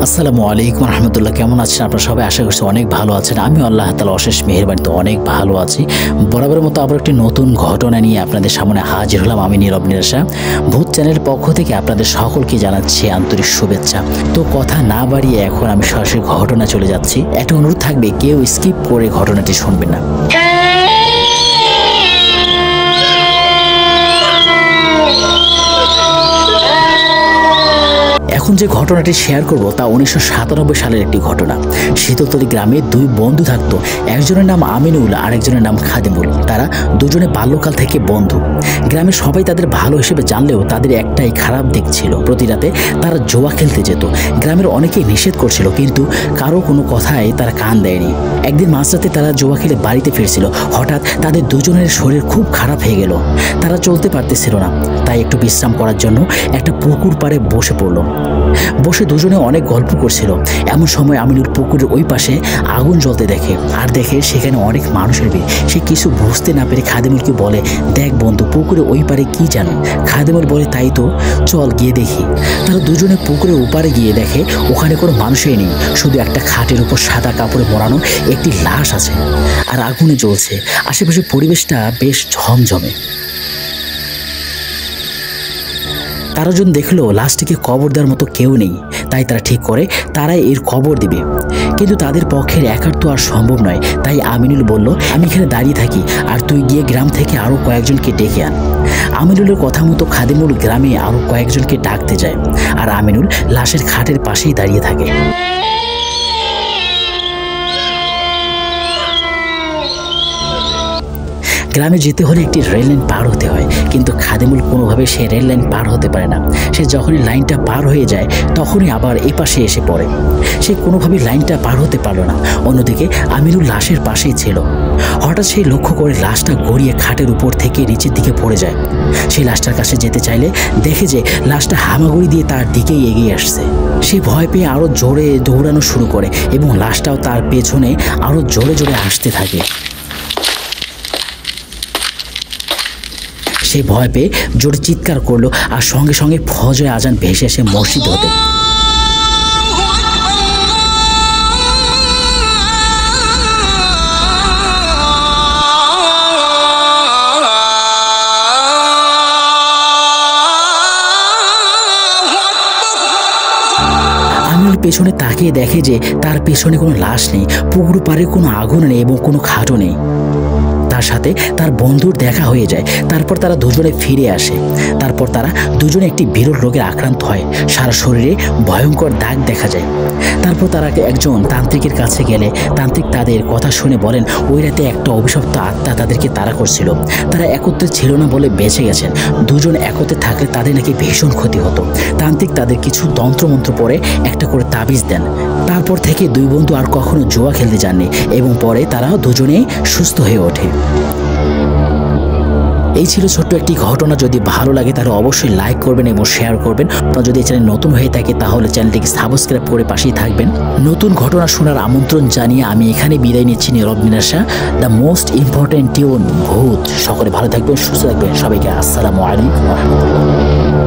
আসসালামু আলাইকুম রহমতুল্লাহ। কেমন আছেন আপনারা সবাই? আশা করছি অনেক ভালো আছেন। আমি আল্লাহ তাআলা অশেষ মেহেরবানিতে অনেক ভালো আছি। বরাবরের মতো আবার একটি নতুন ঘটনা নিয়ে আপনাদের সামনে হাজির হলাম। আমি নীরব নিরাশা ভূত চ্যানেলের পক্ষ থেকে আপনাদের সকলকে জানাচ্ছি আন্তরিক শুভেচ্ছা। তো কথা না বাড়িয়ে এখন আমি সরাসরি ঘটনা চলে যাচ্ছি। একটা অনুরোধ থাকবে, কেউ স্কিপ করে ঘটনাটি শুনবেন না। এখন যে ঘটনাটি শেয়ার করব তা 1997 সালের একটি ঘটনা। শীতলতলী গ্রামে দুই বন্ধু থাকতো। একজনের নাম আমিনুল আর একজনের নাম খাদিমুল। তারা দুজনে বাল্যকাল থেকে বন্ধু। গ্রামের সবাই তাদের ভালো হিসেবে জানলেও তাদের একটাই খারাপ দিক ছিল, প্রতি রাতে তারা জুয়া খেলতে যেত। গ্রামের অনেকেই নিষেধ করছিল, কিন্তু কারো কোনো কথায় তারা কান দেয়নি। একদিন মাঝরাতে তারা জুয়া খেলে বাড়িতে ফিরছিল। হঠাৎ তাদের দুজনের শরীর খুব খারাপ হয়ে গেল। তারা চলতে পারতেছিল না, তাই একটু বিশ্রাম করার জন্য একটা পুকুর পাড়ে বসে পড়ল। বসে দুজনে অনেক গল্প করছিল। এমন সময় আমিনুল পুকুরের ওই পাশে আগুন জ্বলতে দেখে, আর দেখে সেখানে অনেক মানুষের ভিড়। সে কিছু বুঝতে না পেরে খাদিমুলকে বলে, দেখ বন্ধু, পুকুরে ওই পারে কি জানো? খাদিমুল বলে, তাই তো, চল গিয়ে দেখি। তারা দুজনে পুকুরের ওপারে গিয়ে দেখে ওখানে কোনো মানুষই নেই, শুধু একটা খাটের উপর সাদা কাপড়ে মোড়ানো একটি লাশ আছে, আর আগুনে জ্বলছে। আশেপাশে পরিবেশটা বেশ ঝমঝমে। তারা যখন দেখলো লাশটিকে কবর দেওয়ার মতো কেউ নেই, তাই তারা ঠিক করে তারাই এর কবর দিবে। কিন্তু তাদের পক্ষের একার তো আর সম্ভব নয়। তাই আমিনুল বলল, আমি এখানে দাঁড়িয়ে থাকি, আর তুই গিয়ে গ্রাম থেকে আরও কয়েকজনকে ডেকে আন। আমিনুলের কথা মতো খাদিমুল গ্রামে আরও কয়েকজনকে ডাকতে যায়, আর আমিনুল লাশের খাটের পাশেই দাঁড়িয়ে থাকে। গ্রামে যেতে হলে একটি রেল লাইন পার হতে হয়, কিন্তু খাদিমুল কোনোভাবে সে রেল লাইন পার হতে পারে না। সে যখনই লাইনটা পার হয়ে যায় তখনই আবার এ পাশে এসে পড়ে। সে কোনোভাবেই লাইনটা পার হতে পারল না। অন্যদিকে আমিনুল লাশের পাশেই ছিল। হঠাৎ সে লক্ষ্য করে লাশটা গড়িয়ে খাটের উপর থেকে নিচের দিকে পড়ে যায়। সেই লাশটার কাছে যেতে চাইলে দেখে যে লাশটা হামাগুড়ি দিয়ে তার দিকেই এগিয়ে আসছে। সে ভয় পেয়ে আরও জোরে দৌড়ানো শুরু করে এবং লাশটাও তার পেছনে আরও জোরে জোরে আসতে থাকে। সে ভয় পেয়ে জোরে চিৎকার করলো, আর সঙ্গে সঙ্গে ফজরের আজান ভেসে এসে মসজিদ হতে। পেছনে তাকিয়ে দেখে যে তার পেছনে কোনো লাশ নেই, পুকুর পাড়ে কোনো আগুন নেই এবং কোনো খাটও নেই। তার সাথে তার বন্ধুর দেখা হয়ে যায়। তারপর তারা দুজনে ফিরে আসে। তারপর তারা দুজনে একটি বিরল রোগে আক্রান্ত হয়। সারা শরীরে ভয়ঙ্কর দাগ দেখা যায়। তারপর তারা একজন তান্ত্রিকের কাছে গেলে তান্ত্রিক তাদের কথা শুনে বলেন, ওই রাতে একটা অভিশপ্ত আত্মা তাদেরকে তাড়া করছিল। তারা একত্রে ছিল না বলে বেঁচে গেছেন। দুজন একত্রে থাকলে তাদের নাকি ভীষণ ক্ষতি হতো। তান্ত্রিক তাদের কিছু তন্ত্রমন্ত্র পরে একটা করে তাবিজ দেন। তারপর থেকে দুই বন্ধু আর কখনো জুয়া খেলতে যাননি এবং পরে তারা দুজনেই সুস্থ হয়ে ওঠে। এই ছিল ছোট্ট একটি ঘটনা। যদি ভালো লাগে তাহলে অবশ্যই লাইক করবেন এবং শেয়ার করবেন। যদি এই চ্যানেল নতুন হয়ে থাকে তাহলে চ্যানেলটিকে সাবস্ক্রাইব করে পাশেই থাকবেন। নতুন ঘটনা শোনার আমন্ত্রণ জানিয়ে আমি এখানে বিদায় নিচ্ছি। নীরব নিরাশা, দ্য মোস্ট ইম্পর্টেন্ট টিউন ভূত। সকলে ভালো থাকবেন, সুস্থ থাকবেন। সবাইকে আসসালামু আলাইকুম ওয়া রাহমাতুল্লাহ।